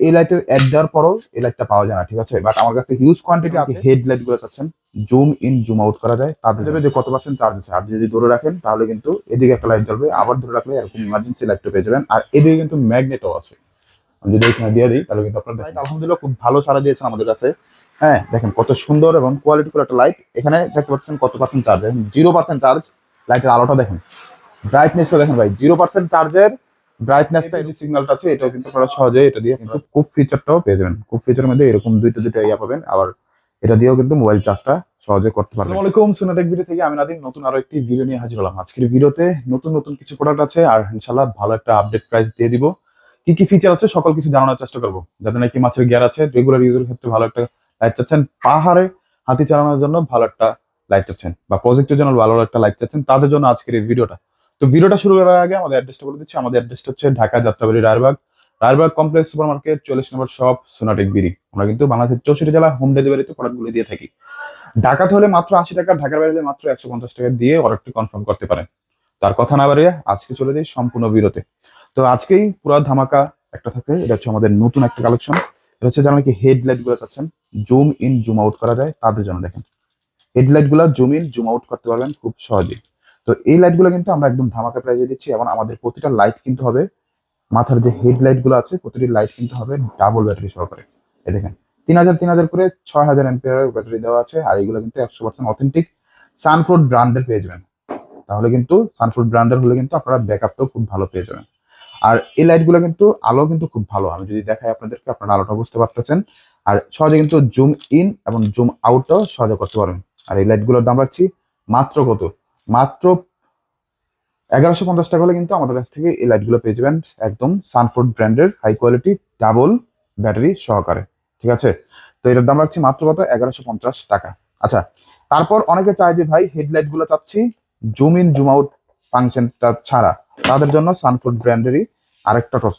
এই লাইটের অ্যাড দেওয়ার পরও এই লাইটটা পাওয়া যায় না, ঠিক আছে। বাট আমার কাছে হিউজ কোয়ান্টিটি আছে। হেডলাইট গুলো চাচ্ছেন জুম ইন জুম আউট করা যায়, তাদের দেবে যে কত পার্সেন্ট চার্জ আছে। আপনি যদি ধরে রাখেন তাহলে কিন্তু এদিকে একটা লাইট জ্বলবে, আবার ধরে রাখলে এরকম ইমার্জেন্সি লাইটটা পেয়ে যাবেন। আর এদিকে কিন্তু ম্যাগনেটও আছে, আমি যদি এখানে দিয়ে দিই তাহলে কিন্তু আপনার লাইট আলহামদুলিল্লাহ খুব ভালো সাড়া দিয়েছেন আমাদের কাছে। হ্যাঁ, দেখেন কত সুন্দর এবং কোয়ালিটিফুল একটা লাইট। এখানে দেখতে পাচ্ছেন কত পার্সেন্ট চার্জ, দেখেন 0% চার্জ। লাইটের আলোটা দেখেন, ব্রাইটনেসটা দেখেন ভাই, 0% চার্জের ব্রাইটনেসটা, এই যে সিগন্যালটা আছে এটাও কিন্তু আপনারা সহজে এটা দিয়ে কিন্তু খুব ফিচারটাও পেয়ে যাবেন। খুব ফিচারের মধ্যে এরকম দুইটা ইয়া পাবেন, আবার এটা দিয়েও কিন্তু মোবাইল চার্জটা সহজে করতে পারবেন। আসসালামু আলাইকুম, সুনাটেক ভিডিও থেকে আমি নাদিম নতুন আরো একটি ভিডিও নিয়ে হাজির হলাম। আজকের ভিডিওতে নতুন নতুন কিছু প্রোডাক্ট আছে আর ইনশাআল্লাহ ভালো একটা আপডেট প্রাইস দিয়ে দিব। কি কি ফিচার আছে সকল কিছু জানানোর চেষ্টা করবো। যাদের নাকি মাছের গিয়ার আছে, রেগুলার ইউজের ক্ষেত্রে ভালো একটা লাইট চাচ্ছেন, পাহাড়ে হাতি চালানোর জন্য ভালো একটা লাইট চাচ্ছেন, বা প্রজেক্টের জন্য ভালো একটা লাইট চাচ্ছেন, তাদের জন্য আজকের এই ভিডিওটা। তো ভিডিওটা শুরু করার আগে আমাদের অ্যাড্রেসটা বলে দিচ্ছি। আমাদের অ্যাড্রেসটা হচ্ছে Dhaka Jatrabari Rayerbag, Rayerbag complex super market 40 নম্বর শপ, সোনাটেক বিডি। আমরা কিন্তু বাংলাদেশের 64 জেলা হোম ডেলিভারিতে প্রোডাক্টগুলো দিয়ে থাকি। ঢাকাতে হলে মাত্র 80 টাকা, ঢাকার বাইরে হলে মাত্র 150 টাকা দিয়ে অর্ডারটি কনফার্ম করতে পারেন। তার কথা না বাড়িয়ে আজকে চলে যাই সম্পূর্ণ ভিডিওতে। তো আজকেই পুরো ধামাকা একটা থাকে, এটা হচ্ছে আমাদের নতুন একটা কালেকশন। এটা হচ্ছে যারা নাকি হেডলাইট গুলো চাচ্ছেন জুম ইন জুম আউট করা যায়, তাদের জন্য দেখেন হেডলাইট গুলো জুম ইন জুম আউট করতে পারবেন খুব সহজে। তো এই লাইট গুলো কিন্তু আমরা একদম ধামাকা প্রাইজে দিচ্ছি, এবং আমাদের প্রতিটা লাইট কিন্তু হবে, মাথার যে হেডলাইট গুলো আছে প্রতিটি লাইট কিন্তু হবে ডাবল ব্যাটারি সহকারে। এই দেখেন 3000 করে 6000 এম্পিয়ারের ব্যাটারি দেওয়া আছে, আর এগুলো কিন্তু 100% অথেন্টিক সানফ্রুট ব্র্যান্ডের পেয়ে যাবেন। তাহলে কিন্তু সানফ্রুট ব্র্যান্ডের হলে কিন্তু আপনারা ব্যাকআপটাও খুব ভালো পেয়ে যাবেন। আর এই লাইটগুলো কিন্তু আলো কিন্তু খুব ভালো, আমি যদি দেখাই আপনাদেরকে আপনারা আলোটা বুঝতে পারতেছেন। আর সহজে কিন্তু জুম ইন এবং জুম আউটটাও সহজে করতে পারবেন। আর এই লাইটগুলোর দাম রাখছি মাত্র কত, মাত্র 1150 টাকা হলে কিন্তু আমাদের কাছ থেকে এই লাইটগুলো পেয়ে যাবেন একদম সানফ্রুট ব্র্যান্ডের হাই কোয়ালিটি ডাবল ব্যাটারি সহকারে, ঠিক আছে। তো এটার দাম রাখছি মাত্র কত, 1150 টাকা। আচ্ছা, তারপর অনেকে চায় যে ভাই হেডলাইট গুলো চাচ্ছি জুম ইন জুম আউট ফাংশনটা ছাড়া, তাদের জন্য সানফ্রুট ব্র্যান্ডেরই আরেকটা টর্চ।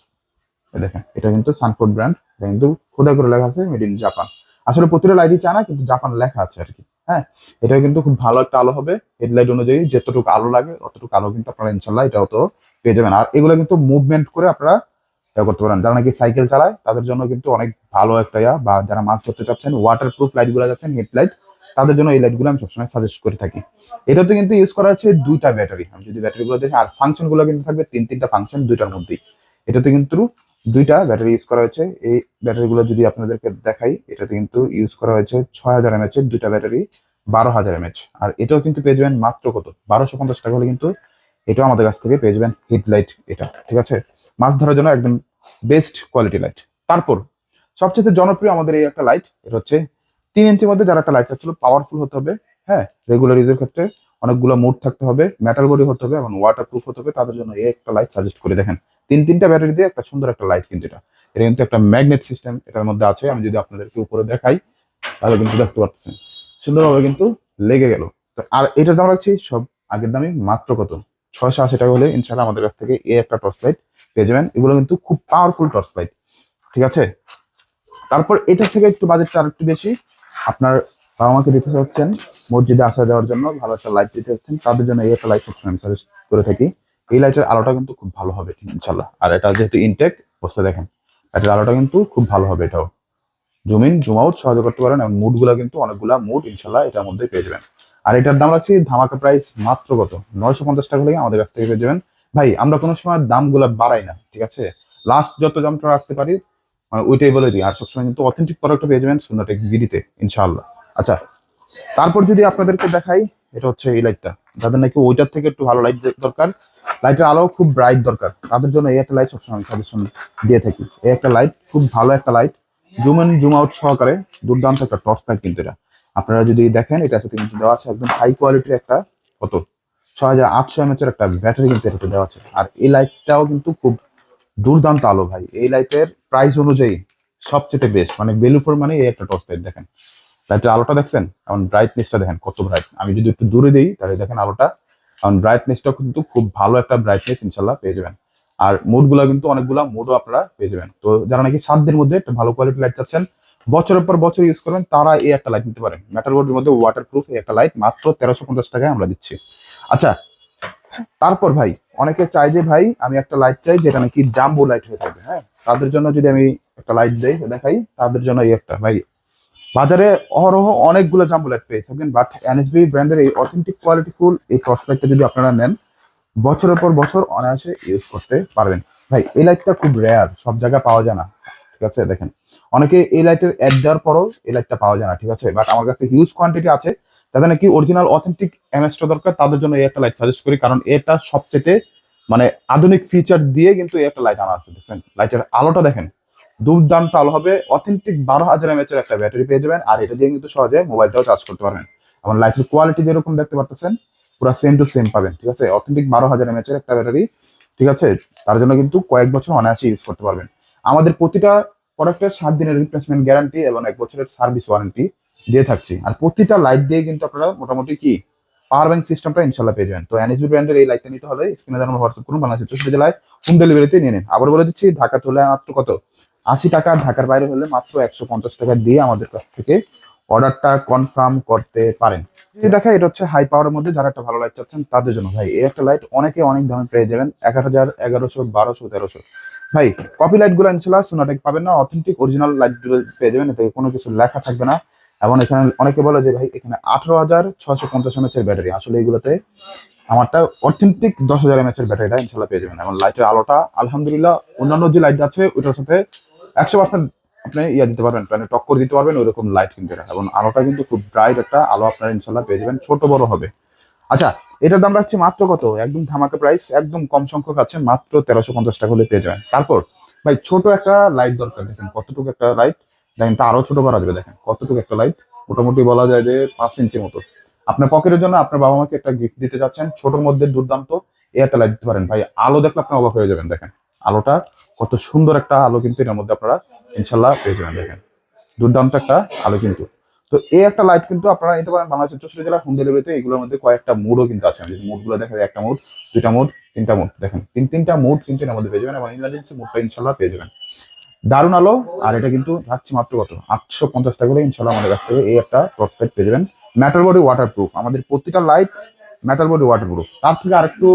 দেখেন এটা কিন্তু সানফ্রুট ব্র্যান্ড, এটা কিন্তু খোদা করে লেখা আছে মেড ইন জাপান। আসলে প্রতিটা লাইটই চায় না, কিন্তু জাপান লেখা আছে আর কি। হ্যাঁ, এটা কিন্তু খুব ভালো একটা আলো হবে, হেডলাইট অনুযায়ী যতটুকু আলো লাগে অতটুকু আলো কিন্তু আপনারা ইনশাল্লাহ এটাও তো পেয়ে যাবেন। আর এগুলো কিন্তু মুভমেন্ট করে আপনারা করতে পারেন। যারা নাকি সাইকেল চালায় তাদের জন্য কিন্তু অনেক ভালো একটা বা যারা মাছ ধরতে চাচ্ছেন ওয়াটার প্রুফ লাইট গুলো যাচ্ছেন হেডলাইট, তাদের জন্য এই লাইট গুলো আমি সবসময় সাজেস্ট করে থাকি। এটাতে কিন্তু ইউজ করা হচ্ছে দুইটা ব্যাটারি, আমি যদি ব্যাটারি গুলো দেখি, আর ফাংশন গুলো কিন্তু থাকবে তিনটা ফাংশন দুইটার মধ্যেই। এটাতে কিন্তু দুইটা ব্যাটারি ইউজ করা হয়েছে। এই ব্যাটারি গুলো যদি আপনাদেরকে দেখাই, এটাতে কিন্তু ইউজ করা হয়েছে 6000 mAh এর দুইটা ব্যাটারি, 12,000 mAh। আর এটাও কিন্তু পেয়ে যাবেন মাত্র কত, 1250 টাকা হলে কিন্তু এটাও আমাদের কাছ থেকে পেয়ে যাবেন হেডলাইট এটা, ঠিক আছে। মাছ ধরার জন্য একদম বেস্ট কোয়ালিটি লাইট। তারপর সবচেয়ে জনপ্রিয় আমাদের এই একটা লাইট, এটা হচ্ছে 3 ইঞ্চির মধ্যে যারা একটা লাইট চাচ্ছিল, পাওয়ারফুল হতে হবে, হ্যাঁ, রেগুলার ইউজের ক্ষেত্রে অনেকগুলো মুড থাকতে হবে, মেটাল বডি হতে হবে এবং ওয়াটার প্রুফ হতে হবে, তাদের জন্য এই একটা লাইট সাজেস্ট করে। দেখেন তিনটা ব্যাটারি দিয়ে একটা সুন্দর একটা লাইট, কিন্তু এটা কিন্তু একটা ম্যাগনেট সিস্টেম এটার মধ্যে আছে। আমি যদি আপনাদেরকে উপরে দেখাই তাহলে কিন্তু দেখতে পাচ্ছেন সুন্দরভাবে কিন্তু লেগে গেল। তো আর এটার দাম রাখছি সব আগের দামই মাত্র কত, 680 টাকা হলে ইনশাআল্লাহ আমাদের কাছ থেকে এই একটা টর্চ লাইট পেয়ে যাবেন। এগুলো কিন্তু খুব পাওয়ারফুল টর্চ লাইট, ঠিক আছে। তারপর এটার থেকে একটু বাজেটটা আর একটু বেশি, আপনার বাবা মাকে দিতে চাচ্ছেন মসজিদে আসা যাওয়ার জন্য ভালো একটা লাইট দিতে চাচ্ছেন, তাদের জন্য এই একটা লাইট সবসময় আমি সাজেস্ট করে থাকি। এই লাইটের আলোটা কিন্তু খুব ভালো হবে ইনশাল্লাহ। আর এটা যেহেতু ইনটেক বসতে দেখেন, এটার আলোটা কিন্তু খুব ভালো হবে, এটাও জুম ইন জুম আউট সহজে করতে পারেন, এবং মুড গুলা কিন্তু অনেকগুলা মুড ইনশাল্লাহ এটার মধ্যে পেয়ে যাবেন। আর এটার দাম রাখছি ধামাকা প্রাইস মাত্র কত, 950 টাকা হলে আমাদের কাছ থেকে পেয়ে যাবেন। ভাই আমরা কোনো সময় দাম গুলা বাড়াই না, ঠিক আছে, লাস্ট যত দামটা রাখতে পারি মানে ওইটাই বলে দিই। আর সবসময় কিন্তু অথেন্টিক প্রোডাক্ট পেয়ে যাবেন সোনাটেক ভিডিতে ইনশাআল্লাহ। আচ্ছা, তারপর যদি আপনাদেরকে দেখাই, এটা হচ্ছে এই লাইটটা, যাদের নাকি ওইটার থেকে একটু ভালো লাইট দরকার, লাইটের আলো খুব ব্রাইট দরকার, তাদের জন্য এই একটা লাইট সবসময় আমি সাজেশন দিয়ে থাকি। এই একটা লাইট খুব ভালো একটা light, zoom in zoom out সহকারে দুর্দান্ত একটা টর্চ লাইট। কিন্তু এটা আপনারা যদি দেখেন, এটার সাথে কিন্তু দেওয়া আছে একদম হাই কোয়ালিটির একটা কত 6800 mAh এর একটা ব্যাটারি কিন্তু এটাতে দেওয়া আছে। আর এই লাইটটাও কিন্তু খুব দুর্দান্ত আলো ভাই, এই লাইটের প্রাইস অনুযায়ী সবচেয়ে বেস্ট, মানে ভ্যালু ফর মানি এই একটা টর্চ লাইট। দেখেন লাইটের আলোটা দেখছেন, এখন ব্রাইটনেসটা দেখেন কত ব্রাইট। আমি যদি একটু দূরে দিই তাহলে দেখেন আলোটা, এখন ব্রাইটনেসটা কিন্তু খুব ভালো একটা ব্রাইটনেস ইনশাল্লাহ পেয়ে যাবেন। আর মোড গুলা কিন্তু অনেকগুলা মোডও আপনারা পেয়ে যাবেন। তো যারা নাকি 7 দিনের মধ্যে একটা ভালো কোয়ালিটি লাইট চাচ্ছেন, বছরের পর বছর ইউজ করবেন, তারা এই একটা লাইট নিতে পারেন। মেটাল বোর্ডের মধ্যে ওয়াটার প্রুফ এই একটা লাইট মাত্র 1350 টাকায় আমরা দিচ্ছি। আচ্ছা, তারপর ভাই অনেকে চাই যে ভাই আমি একটা লাইট চাই যেটা নাকি জাম্বো লাইট হয়ে থাকবে, হ্যাঁ তাদের জন্য যদি আমি একটা লাইট দেই দেখাই, তাদের জন্য এই একটা ভাই বাজারে অহরহ অনেকগুলো জাম্বো লাইট পেয়ে থাকবেন, বাট এনএসবি ব্র্যান্ডের এই অথেন্টিক কোয়ালিটি ফুল এই টর্চ লাইটটা যদি আপনারা নেন বছরের পর বছর অনায়াসে ইউজ করতে পারবেন। ভাই এই লাইটটা খুব রেয়ার, সব জায়গায় পাওয়া যায় না, ঠিক আছে। দেখেন অনেকে এই লাইটের অ্যাড দেওয়ার পরও এই লাইটটা পাওয়া যায় না, ঠিক আছে, বাট আমার কাছে হিউজ কোয়ান্টিটি আছে। তাদের নাকি অরিজিনাল অথেন্টিক এমএসটা দরকার, তাদের জন্য এই একটা লাইট সাজেস্ট করি, কারণ এটা সবচেয়ে মানে আধুনিক ফিচার দিয়ে কিন্তু এই একটা লাইট আনা আছে। দেখেন লাইটের আলোটা দেখেন, দুর্দান্ত আলো হবে, অথেন্টিক 12,000 এমএচ এর একটা ব্যাটারি পেয়ে যাবেন, আর এটা দিয়ে কিন্তু সহজে মোবাইলটাও চার্জ করতে পারবেন। এবং লাইটের কোয়ালিটি যেরকম দেখতে পাচ্ছেন পুরো সেম টু সেম পাবেন, ঠিক আছে। অথেন্টিক 12,000 এমএচ এর একটা ব্যাটারি, ঠিক আছে, তার জন্য কিন্তু কয়েক বছর অনায়াসে ইউজ করতে পারবেন। আমাদের প্রতিটা প্রোডাক্টের 7 দিনের রিপ্লেসমেন্ট গ্যারান্টি এবং 1 বছরের সার্ভিস ওয়ারেন্টি দিয়ে থাকছি। আর প্রতিটা লাইট দিয়ে কিন্তু আপনারা মোটামুটি কি পাওয়ার ব্যাংক সিস্টেমটা ইনশাল্লাহ পেয়ে যাবেন। তো এনএসবি ব্র্যান্ডের এই লাইটটা নিতে হলে স্ক্রিনে দেওয়া হোয়াটসঅ্যাপ করুন, বাংলাদেশের 64 জেলায় হোম ডেলিভারিতে নিয়ে নিন। আবার বলে দিচ্ছি, ঢাকা হলে মাত্র কত 80 টাকা, ঢাকার বাইরে হলে মাত্র 150 টাকা দিয়ে আমাদের কাছ থেকে অর্ডারটা কনফার্ম করতে পারেন। যদি দেখা এটা হচ্ছে হাই পাওয়ারের মধ্যে যারা একটা ভালো লাইট চাচ্ছেন তাদের জন্য ভাই এই একটা লাইট অনেকে অনেক দামে পেয়ে যাবেন, 1000, 1100, 1200, 1300। ভাই কপি লাইট গুলো ইনশাল্লাহ সোনাটেক পাবেন না, অথেন্টিক অরিজিনাল লাইট গুলো পেয়ে যাবেন, এতে কোনো কিছু লেখা থাকবে না। এবং এখানে অনেকে বলে যে ভাই এখানে 18,650 এমএচ এর ব্যাটারি, আসলে এইগুলোতে আমারটা অথেন্টিক 10,000 এমএচ এর ব্যাটারিটা ইনশাল্লাহ পেয়ে যাবেন। এবং লাইটের আলোটা আলহামদুলিল্লাহ অন্যান্য যে লাইট আছে ওইটার সাথে 100% আপনি ইয়া দিতে পারবেন, মানে টক্কর দিতে পারবেন ওইরকম লাইট কিন্তু এটা। এবং আলোটা কিন্তু খুব ব্রাইট একটা আলো আপনারা ইনশাল্লাহ পেয়ে যাবেন, ছোট বড় হবে। আচ্ছা, এটার দাম রাখছি মাত্র কত, একদম ধামাকা প্রাইস, একদম কম সংখ্যক আছে, মাত্র 1350 টাকা হলে পেয়ে যাবেন। তারপর ভাই ছোট একটা লাইট দরকার, দেখেন কতটুকু একটা লাইট, দেখেন তা আরো ছোট করা যাবে, দেখেন কতটুকু একটা লাইট, মোটামুটি বলা যায় যে 5 ইঞ্চির মতো। আপনার পকেটের জন্য আপনার বাবা মাকে একটা গিফট দিতে চাচ্ছেন, ছোটোর মধ্যে দুর্দান্ত এই একটা লাইট দিতে পারেন। ভাই আলো দেখলে আপনি অবাক হয়ে যাবেন, দেখেন আলোটা কত সুন্দর একটা আলো কিন্তু এর মধ্যে আপনারা ইনশাল্লাহ পেয়ে যাবেন। দেখেন দুর্দান্ত একটা আলো কিন্তু। তো এই একটা লাইট কিন্তু আপনারা নিতে পারেন বাংলাদেশের 64 জেলা হোম ডেলিভারিতে। এগুলোর মধ্যে কয়েকটা মুডও কিন্তু আছে, আমি মুড গুলো দেখা যায়, একটা মুড, দুইটা মুড, তিনটা মুড, দেখেন তিনটা মুড কিন্তু এর মধ্যে পেয়ে যাবেন, এবং ইমার্জেন্সি মুডটা ইনশাল্লাহ পেয়ে যাবেন। দারুণ আলো। আর এটা কিন্তু রাখছি মাত্র কত 850 টাকা করে ইনশাল্লাহ আমাদের কাছ থেকে এই একটা টর্চ লাইট পেয়ে যাবেন। মেটাল বডি ওয়াটার প্রুফ, আমাদের প্রতিটা light metal body water proof. তার থেকে আরেকটু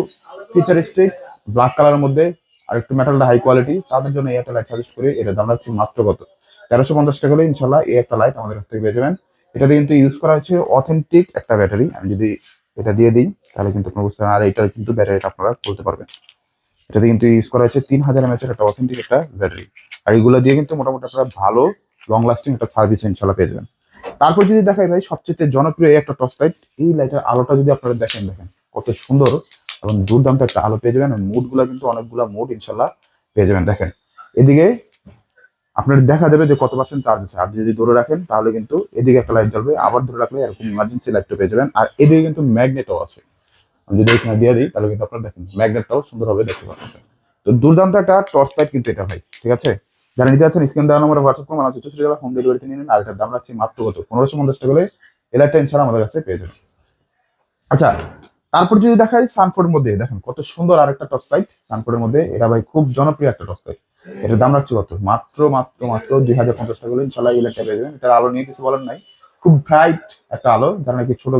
ফিচারিস্টিক ব্ল্যাক কালারের মধ্যে আরেকটু মেটালটা হাই কোয়ালিটি, তাদের জন্য এই একটা লাইট সাজেস্ট করি। এটা দাম রাখছি মাত্র কত 1350 টাকা করে ইনশাল্লাহ এই একটা লাইট আমাদের কাছ থেকে পেয়ে যাবেন। এটাতে কিন্তু ইউজ করা হচ্ছে অথেন্টিক একটা ব্যাটারি, আমি যদি এটা দিয়ে দিই তাহলে কিন্তু আপনার বুঝতে পারেন। আর এইটার কিন্তু ব্যাটারিটা আপনারা বলতে পারবেন, এটাতে কিন্তু ইউজ করা হচ্ছে 3000 এমএচ এর একটা অথেন্টিক একটা ব্যাটারি। আর এগুলো দিয়ে কিন্তু মোটামুটি আপনারা ভালো লং লাস্টিং একটা সার্ভিস ইনশাল্লাহ পেয়ে যাবেন। তারপর যদি দেখাই ভাই সবচেয়ে জনপ্রিয় এই একটা টর্চ লাইট, এই লাইটের আলোটা যদি আপনারা দেখেন, দেখেন কত সুন্দর এবং দুর্দান্ত একটা আলো পেয়ে যাবেন। মুড গুলা কিন্তু অনেকগুলা মুড ইনশাল্লাহ পেয়ে যাবেন। দেখেন এদিকে আপনার দেখা যাবে যে কত পার্সেন্ট চার্জ আছে, আপনি যদি ধরে রাখেন তাহলে কিন্তু এদিকে একটা লাইট জ্বলবে, আবার ধরে রাখলে এরকম ইমার্জেন্সি লাইটটা পেয়ে যাবেন। আর এদিকে কিন্তু ম্যাগনেটও আছে, আমি যদি এখানে দিয়ে দিই তাহলে কিন্তু আপনারা দেখেন ম্যাগনেটটাও সুন্দরভাবে দেখতে পাচ্ছেন। তো দুর্দান্ত একটা টর্চ লাইট কিন্তু এটা ভাই, ঠিক আছে। যারা নিতে আছেন স্ক্রিন দেওয়া নম্বরে হোয়াটসঅ্যাপ করুন, আমার 64 জেলা হোম ডেলিভারিতে নিয়ে নিন। আর এটার দাম রাখছি মাত্র কত 1550 টাকা করে এই লাইটটা ইনশাল্লাহ আমাদের কাছে পেয়ে যাবেন। আচ্ছা, তারপর যদি দেখাই সানফোর্ডের মধ্যে, দেখেন কত সুন্দর আরেকটা টর্চ লাইট সানফোর্ডের মধ্যে, এটা ভাই খুব জনপ্রিয় একটা টর্চ লাইট। এটার দাম রাখছি কত মাত্র মাত্র মাত্র 2050 টাকা করে ইনশাল্লাহ এই লাইটটা পেয়ে যাবেন। এটার আলো নিয়ে কিছু বলার নাই, খুব ব্রাইট একটা আলো, যারা নাকি ছোট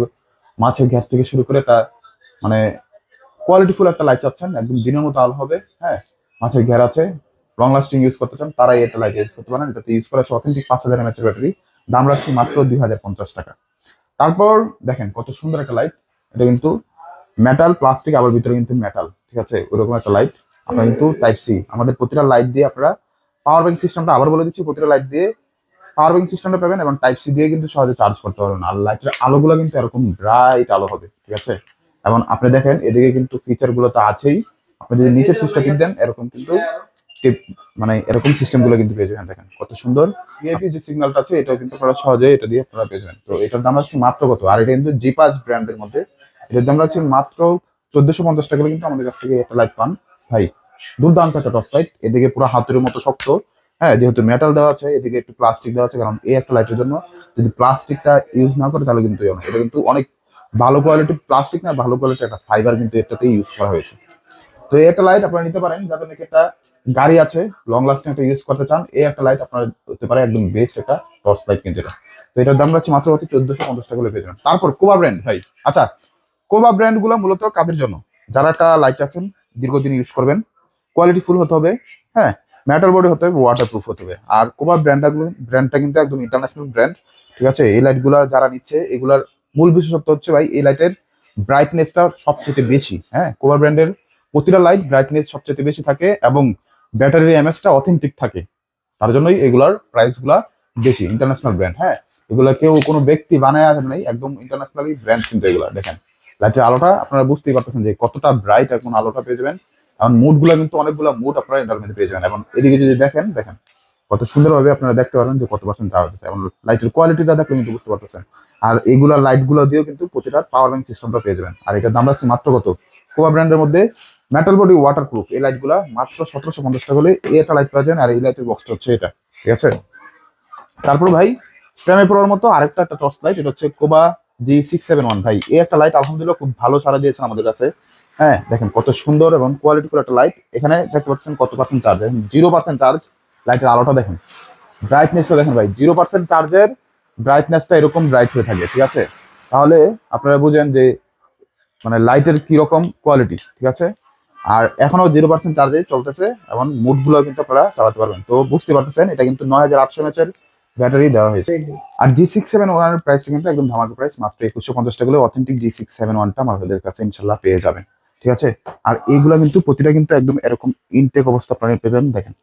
মাছের ঘ্যাট থেকে শুরু করে তা মানে কোয়ালিটিফুল একটা লাইট চাচ্ছেন, একদম দিনের মতো আলো হবে, হ্যাঁ মাছের ঘের আছে, লং লাস্টিং ইউজ করতে চান তারাই এটা লাইট ইউজ করতে পারেন। এটাতে ইউজ করা অথেন্টিক 5000 এমএচ এর ব্যাটারি, দাম রাখছি মাত্র 2050 টাকা। তারপর দেখেন কত সুন্দর একটা লাইট, এটা কিন্তু মেটাল প্লাস্টিক আবার ভিতরে কিন্তু মেটাল, ঠিক আছে, ওইরকম একটা লাইট। আপনারা কিন্তু টাইপ সি আমাদের প্রতিটা লাইট দিয়ে আপনারা পাওয়ার ব্যাংক সিস্টেমটা আবার বলে দিচ্ছি, প্রতিটা লাইট দিয়ে পাওয়ার ব্যাংক সিস্টেমটা পাবেন এবং টাইপ সি দিয়ে কিন্তু সহজে চার্জ করতে পারবেন। আর লাইটের আলোগুলো কিন্তু এরকম ব্রাইট আলো হবে, ঠিক আছে। এবং আপনি দেখেন এদিকে কিন্তু ফিচার গুলো তো আছেই, আপনি যদি নিচের সুইচটা টিপ দেন এরকম কিন্তু টিপ মানে এরকম সিস্টেম গুলো কিন্তু পেয়ে যাবেন। দেখেন কত সুন্দর ভিআইপি যে সিগন্যালটা আছে এটাও কিন্তু আপনারা সহজে এটা দিয়ে আপনারা পেয়ে যাবেন। তো এটার দাম হচ্ছে মাত্র কত, আর এটা কিন্তু জিপাস ব্র্যান্ডের মধ্যে, এটার দাম হচ্ছে মাত্র 1450 টাকা করে কিন্তু আমাদের কাছ থেকে একটা লাইট পান ভাই। দুর্দান্ত একটা টর্চ লাইট, এদিকে পুরো হাতের মতো শক্ত, হ্যাঁ যেহেতু মেটাল দেওয়া আছে, এদিকে একটু প্লাস্টিক দেওয়া আছে, কারণ এই একটা লাইটের জন্য যদি প্লাস্টিকটা ইউজ না করে তাহলে কিন্তু এটা কিন্তু অনেক ভালো কোয়ালিটির প্লাস্টিক না, ভালো কোয়ালিটির একটা ফাইবার কিন্তু এটাতে ইউজ করা হয়েছে। তো এই একটা লাইট আপনারা নিতে পারেন যাদের নাকি একটা গাড়ি আছে, লং লাস্টিং একটা ইউজ করতে চান, এই একটা লাইট আপনার হতে পারে একদম বেস্ট একটা টর্চ লাইট কিন্তু এটা। তো এটার দাম রাখছে মাত্র 1450 টাকা করে পেয়ে যাবেন। তারপর কোবা ব্র্যান্ড ভাই, আচ্ছা কোবা ব্র্যান্ড গুলো মূলত কাদের জন্য, যারা একটা লাইট চাচ্ছেন দীর্ঘদিন ইউজ করবেন, কোয়ালিটি ফুল হতে হবে, হ্যাঁ, মেটাল বডি হতে হবে, ওয়াটার প্রুফ হতে হবে। আর কোবা ব্র্যান্ডটা কিন্তু একদম ইন্টারন্যাশনাল ব্র্যান্ড, ঠিক আছে। এই লাইটগুলা যারা নিচ্ছে এগুলার মূল বিশেষত্ব হচ্ছে ভাই এই লাইটের ব্রাইটনেসটা সবচেয়ে বেশি। হ্যাঁ, কোবা ব্র্যান্ডের প্রতিটা লাইট ব্রাইটনেস সবচেয়ে বেশি থাকে এবং ব্যাটারির এমএসটা অথেন্টিক থাকে। তার জন্যই এগুলার প্রাইসগুলা বেশি, ইন্টারন্যাশনাল ব্র্যান্ড। হ্যাঁ, এগুলা কেউ কোনো ব্যক্তি বানায় আসেন নাই, একদম ইন্টারন্যাশনালি ব্র্যান্ড কিন্তু এগুলা। দেখেন লাইটের আলোটা আপনারা বুঝতেই পারতেছেন যে কতটা ব্রাইট এখন আলোটা পেয়ে যাবেন। এখন মুডগুলো কিন্তু অনেকগুলো মুড আপনারা এটার মধ্যে পেয়ে যাবেন। এবং এদিকে যদি দেখেন কত সুন্দরভাবে আপনারা দেখতে পারেন যে কত পার্সেন্ট চার্জ আছে, এবং লাইটের কোয়ালিটিটা দেখলে কিন্তু বুঝতে পারতেছেন। আর এইগুলা লাইটগুলো দিয়েও কিন্তু প্রতিটা পাওয়ার ব্যাংক সিস্টেমটা পেয়ে যাবেন। আর এটার দাম রাখছে মাত্র কত, কোবা ব্র্যান্ডের মধ্যে মেটাল বডি ওয়াটার প্রুফ এই লাইটগুলা মাত্র 1750 টাকা হলে এই একটা লাইট পাওয়া যায়। আর এই লাইটের বক্সটা হচ্ছে এটা, ঠিক আছে। তারপর ভাই প্রেমে পড়ার মতো আরেকটা একটা টর্চ লাইট, এটা হচ্ছে কোবা G671 ভাই। এই একটা লাইট আলহামদুলিল্লাহ খুব ভালো সাড়া দিয়েছেন আমাদের কাছে। হ্যাঁ, দেখেন কত সুন্দর এবং কোয়ালিটিফুল একটা লাইট। এখানে দেখতে পাচ্ছেন কত পার্সেন্ট চার্জ, 0% চার্জ। লাইটের আলোটা দেখেন, ব্রাইটনেসটা দেখেন ভাই, 0% চার্জের ব্রাইটনেসটা এরকম ব্রাইট হয়ে থাকে, ঠিক আছে। তাহলে আপনারা বুঝেন যে মানে লাইটের কিরকম কোয়ালিটি, ঠিক আছে। আর এখনো 0% চার্জে চলতেছে এবং মুডগুলো কিন্তু আপনারা চালাতে পারবেন। তো বুঝতে পারতেছেন এটা কিন্তু 9800 mAh এর ব্যাটারি দেওয়া হয়েছে। আর G671 এর প্রাইসটা কিন্তু একদম ধামাকা প্রাইস, মাত্র 2150 টাকা হলে অথেন্টিক G671টা আমাদের কাছে ইনশাল্লাহ পেয়ে যাবেন, ঠিক আছে। আর এইগুলা কিন্তু প্রতিটা কিন্তু একদম এরকম ইনটেক অবস্থা আপনারা পেবেন। দেখেন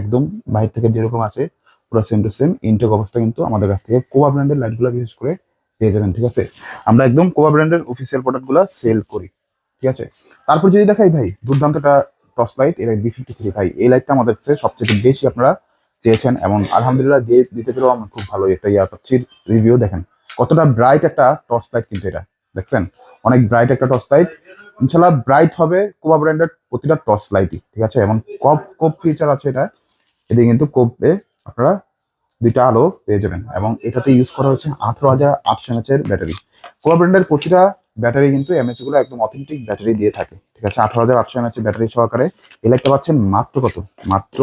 একদম বাইরে থেকে যেরকম আছে পুরো সেম টু সেম ইনটেক অবস্থা কিন্তু আমাদের কাছ থেকে কোবা ব্র্যান্ডের লাইটগুলো বিশেষ করে পেয়ে যাবেন, ঠিক আছে। আমরা একদম কোবা ব্র্যান্ডের অফিসিয়াল প্রোডাক্টগুলো সেল করি, ঠিক আছে। তারপর যদি দেখাই ভাই দুর্দান্ত একটা টর্চ লাইট, এটা B53 ভাই। এই লাইটটা আমাদের কাছে সবচেয়ে বেশি আপনারা চেয়েছেন এবং আলহামদুলিল্লাহ দিয়ে দিতে পেরেও আমার খুব ভালো একটা পাচ্ছি রিভিউ। দেখেন কতটা ব্রাইট একটা টর্চ লাইট কিন্তু এটা, দেখছেন অনেক ব্রাইট একটা টর্চ লাইট। ইনশাল্লাহ ব্রাইট হবে কোবা ব্র্যান্ডের প্রতিটা টর্চ লাইটই, ঠিক আছে। এবং কোপ ফিচার আছে এটা, এদিকে কিন্তু কোপে আপনারা দুইটা আলো পেয়ে যাবেন। এবং এটাতে ইউজ করা হচ্ছে 18800 mAh এর ব্যাটারি। কোবা ব্র্যান্ডের প্রতিটা ব্যাটারি কিন্তু এমএচ গুলো একদম অথেন্টিক ব্যাটারি দিয়ে থাকে, ঠিক আছে। 18800 mAh ব্যাটারি সহকারে এই লাইটটা পাচ্ছেন মাত্র কত, মাত্র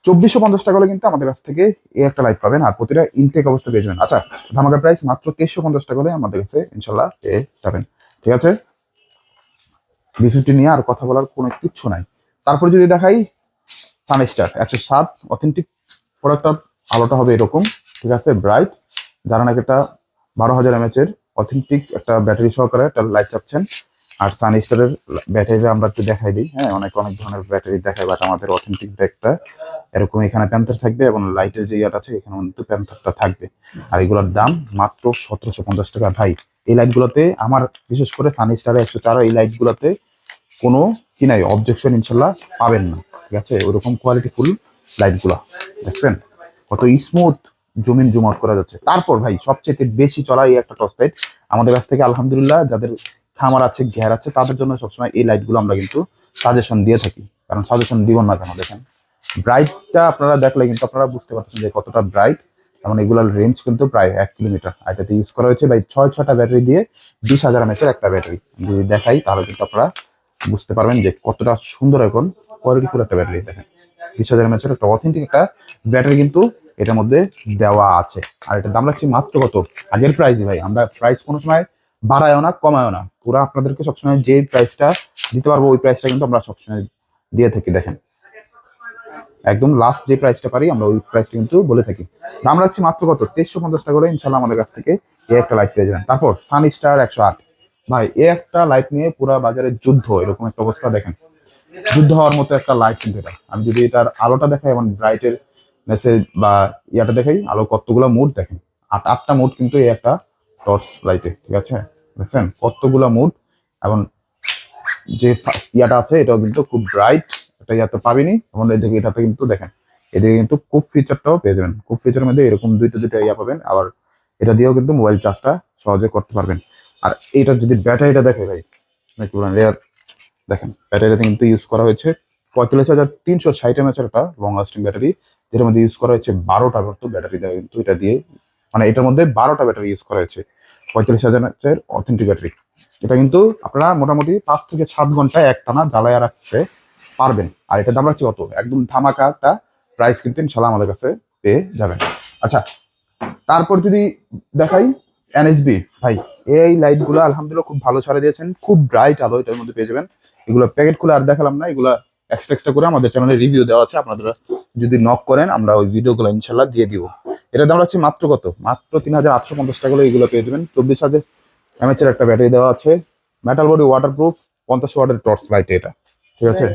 2450 টাকা হলে কিন্তু আমাদের কাছ থেকে এই একটা লাইট পাবেন। আর প্রতিটা ইনটেক অবস্থা পেয়ে যাবেন। আচ্ছা, ধামাকা প্রাইস মাত্র 2350 টাকা হলে আমাদের কাছে ইনশাল্লাহ পেয়ে যাবেন, ঠিক আছে। B50 নিয়ে আর কথা বলার কোনো কিচ্ছু নাই। তারপর যদি দেখাই সানস্টার 107 অথেন্টিক প্রোডাক্টটা, আলোটা হবে এরকম, ঠিক আছে, ব্রাইট। যারা নাকি একটা 12000 mAh এর অথেন্টিক একটা ব্যাটারি সহকারে একটা লাইট চাচ্ছেন। আর সানস্টারের ব্যাটারিটা আমরা একটু দেখাই দিই। হ্যাঁ, অনেক ধরনের ব্যাটারি দেখায়, বাট আমাদের অথেন্টিক একটা এরকম এখানে প্যান্থার থাকবে এবং লাইটের যে ইয়াটা আছে এখানে কিন্তু প্যান্থারটা থাকবে। আর এগুলোর দাম মাত্র 1750 টাকা ভাই। এই লাইটগুলোতে আমার বিশেষ করে সানস্টারের 104 এই লাইটগুলোতে কোনো কি নাই, অবজেকশন ইনশাল্লাহ পাবেন না, ঠিক আছে। ওইরকম কোয়ালিটি ফুল লাইটগুলা দেখছেন কত স্মুথ জুম আউট করা যাচ্ছে। তারপর ভাই সবচেয়ে বেশি চলা এই একটা টর্চ লাইট আমাদের কাছ থেকে আলহামদুলিল্লাহ, যাদের খামার আছে ঘের আছে তাদের জন্য সবসময় এই লাইটগুলো আমরা কিন্তু সাজেশন দিয়ে থাকি। কারণ সাজেশন দিব না কেন, দেখেন ব্রাইটটা আপনারা দেখলে কিন্তু আপনারা বুঝতে পারছেন যে কতটা ব্রাইট। এবং এগুলোর রেঞ্জ কিন্তু প্রায় 1 কিলোমিটার। আর এটাতে ইউজ করা হয়েছে ভাই 6টা ব্যাটারি দিয়ে 20,000 mAh একটা ব্যাটারি। যদি দেখাই তাহলে কিন্তু আপনারা বুঝতে পারবেন যে কতটা সুন্দর এখন কোয়ালিটিফুল একটা ব্যাটারি। দেখেন 20,000 mAh একটা অথেন্টিক একটা ব্যাটারি কিন্তু এটার মধ্যে দেওয়া আছে। আর এটার দাম রাখছি মাত্র কত, আগের প্রাইস ভাই। আমরা প্রাইস কোনো সময় বাড়ায়ও না কমায়ও না, পুরো আপনাদেরকে সবসময় যে প্রাইসটা দিতে পারবো ওই প্রাইসটা কিন্তু আমরা সবসময় দিয়ে থাকি। দেখেন একদম লাস্ট যে প্রাইসটা পারি আমরা ওই প্রাইসটা কিন্তু বলে থাকি। দাম রাখছি মাত্র কত, 2350 টাকা করে ইনশাল্লাহ আমাদের কাছ থেকে এই একটা লাইট পেয়ে যাবেন। তারপর সানস্টার 108 ভাই, এই একটা লাইট নিয়ে পুরো বাজারে যুদ্ধ, এরকম একটা অবস্থা। দেখেন যুদ্ধ হওয়ার মতো একটা লাইট কিন্তু এটা। আমি যদি এটার আলোটা দেখাই এবং ব্রাইটের মেসেজ বা ইয়াটা দেখাই, আলো কতগুলো মুড দেখেন, 8টা মুড কিন্তু এই একটা টর্চ লাইটে, ঠিক আছে। দেখছেন কতগুলো মুড। এবং যে ইয়াটা আছে এটাও কিন্তু খুব ব্রাইট, এটা ইয়াতে পাবিনি। এবং এদিকে এটাতে কিন্তু দেখেন এদিকে কিন্তু খুব ফিচারটাও পেয়ে যাবেন। খুব ফিচারের মধ্যে এরকম দুইটা ইয়া পাবেন। আবার এটা দিয়েও কিন্তু মোবাইল চার্জটা সহজে করতে পারবেন। আর এটা যদি ব্যাটারিটা দেখে ভাই নাকি বলেন, দেখেন ব্যাটারিতে কিন্তু ইউজ করা হয়েছে 45,360 mAh একটা লং লাস্টিং ব্যাটারি, যেটার মধ্যে ইউজ করা হয়েছে 12টা ব্যাটারি দেওয়া কিন্তু এটা দিয়ে, মানে এটার মধ্যে 12টা ব্যাটারি ইউজ করা হয়েছে 45,000 mAh অথেন্টিক ব্যাটারি। এটা কিন্তু আপনারা মোটামুটি 5 থেকে 7 ঘন্টা একটানা জ্বালায় রাখতে পারবেন। আর এটা দাম রাখছি কত, একদম ধামাকা একটা প্রাইস কিন্তু ইনশাল্লাহ আমাদের কাছে পেয়ে যাবেন। আচ্ছা, তারপর যদি দেখাই এনএসবি ভাই, এই লাইটগুলো আলহামদুলিল্লাহ খুব ভালো ছাড়া দিয়েছেন, খুব ব্রাইট আলো এটার মধ্যে পেয়ে যাবেন। এগুলো প্যাকেট খুলে আর দেখালাম না, এগুলো এক্সট্রা করে আমাদের চ্যানেলে রিভিউ দেওয়া আছে, আপনারা যদি নক করেন আমরা ওই ভিডিওগুলো ইনশাল্লাহ দিয়ে দিব। এটার দাম রাখছি মাত্র কত, মাত্র 3850 টাকা এগুলো পেয়ে যাবেন। 24,000 এমএচের একটা ব্যাটারি দেওয়া আছে, মেটাল বডি ওয়াটারপ্রুফ, 50 ওয়াটের টর্চ লাইট এটা, ঠিক আছে।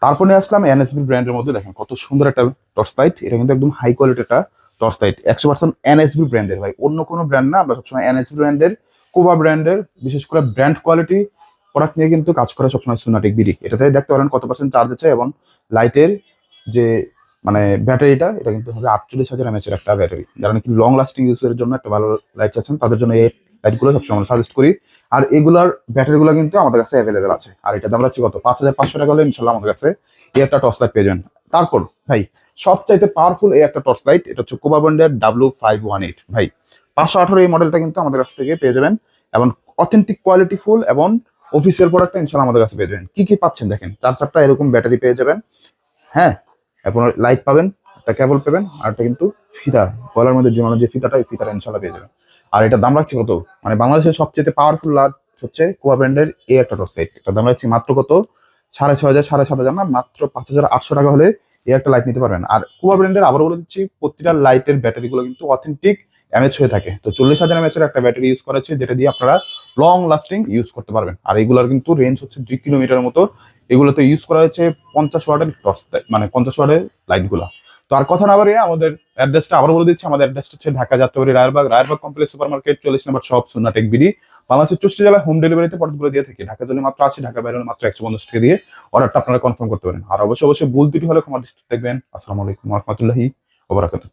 তারপর নিয়ে আসলাম এনএসবি ব্র্যান্ডের মধ্যে, দেখেন কত সুন্দর একটা টর্চ লাইট, এটা কিন্তু একদম হাই কোয়ালিটি একটা টর্চ লাইট, 100% এনএসবি ব্র্যান্ডের ভাই, অন্য কোনো ব্র্যান্ড না, আমরা সবসময় এনএসবি ব্র্যান্ডের, কোবা ব্র্যান্ডের, বিশেষ করে ব্র্যান্ড কোয়ালিটি প্রোডাক্ট নিয়ে কিন্তু কাজ করে সবসময় সোনাটেক বিডি। এটাতে দেখতে পারেন কত পার্সেন্ট চার্জ আছে, এবং লাইটের যে মানে ব্যাটারিটা এটা কিন্তু হবে 48,000 এমএচের একটা ব্যাটারি, যারা নাকি লং লাস্টিং ইউজের জন্য একটা ভালো লাইট চাচ্ছেন তাদের জন্য এই লাইটগুলো সবসময় আমরা সাজেস্ট করি। আর এগুলার ব্যাটারিগুলো কিন্তু আমাদের কাছে অ্যাভেলেবেল আছে, আর এটা দাম রাখছি কত, 5,500 টাকা হলে ইনশাল্লাহ আমাদের কাছে এই একটা টর্চ লাইট পেয়ে যাবেন। তারপর ভাই সবচাইতে পাওয়ারফুল এই একটা টর্চ লাইট, এটা হচ্ছে কোবা ব্র্যান্ডের W518 ভাই, 518 এই মডেলটা কিন্তু আমাদের কাছ থেকে পেয়ে যাবেন, এবং অথেন্টিক কোয়ালিটি ফুল এবং অফিসিয়াল প্রোডাক্টটা ইনশাল্লাহ আমাদের কাছে পেয়ে যাবেন। কি কি পাচ্ছেন দেখেন, 4 এরকম ব্যাটারি পেয়ে যাবেন, হ্যাঁ, এখন লাইট পাবেন, একটা কেবল পাবেন, আর একটা কিন্তু ফিতা, গলার মধ্যে জমানো যে ফিতাটা, এই ফিতাটা ইনশাল্লাহ পেয়ে যাবেন। আর এটা দাম রাখছি কত, মানে বাংলাদেশের সবচেয়ে পাওয়ারফুল লাইট হচ্ছে কোয়া ব্র্যান্ডের এই একটা টর্চ লাইট, এটা দাম রাখছি মাত্র কত, 6,500 7,500 না, মাত্র 5,800 টাকা হলে এই একটা লাইট নিতে পারবেন। আর কোয়া ব্র্যান্ডের আবার বলে দিচ্ছি, প্রতিটা লাইটের ব্যাটারিগুলো কিন্তু অথেন্টিক এমএচ হয়ে থাকে, তো 40,000 এমএচ এর একটা ব্যাটারি ইউজ করেছে, যেটা দিয়ে আপনারা লং লাস্টিং ইউজ করতে পারবেন। আর এগুলোর কিন্তু রেঞ্জ হচ্ছে 2 কিলোমিটার মতো, এগুলোতে ইউজ করা হয়েছে 50 ওয়াটের টর্চ, মানে 50 ওয়াটের লাইটগুলো। তো আর কথা না বাড়িয়ে আমাদের অ্যাড্রেসটা আবার বলে দিচ্ছি, আমাদের অ্যাড্রেসটা হচ্ছে Dhaka Jatrabari Rayerbag complex super market 40 নম্বর শপ সোনাটেক বিডি। বাংলাদেশের 64 জেলায় হোম ডেলিভারিতে প্রোডাক্টগুলো দিয়ে থাকি, ঢাকা জন্য মাত্র আছে, ঢাকা বাইরে হলে মাত্র 150 টাকা দিয়ে অর্ডারটা আপনারা কনফার্ম করতে পারেন। আর অবশ্যই বল দুটি হলে ক্ষমা দৃষ্টিতে দেখবেন। আসসালামু আলাইকুম ওয়া রাহমাতুল্লাহি ওয়া বারাকাতুহু।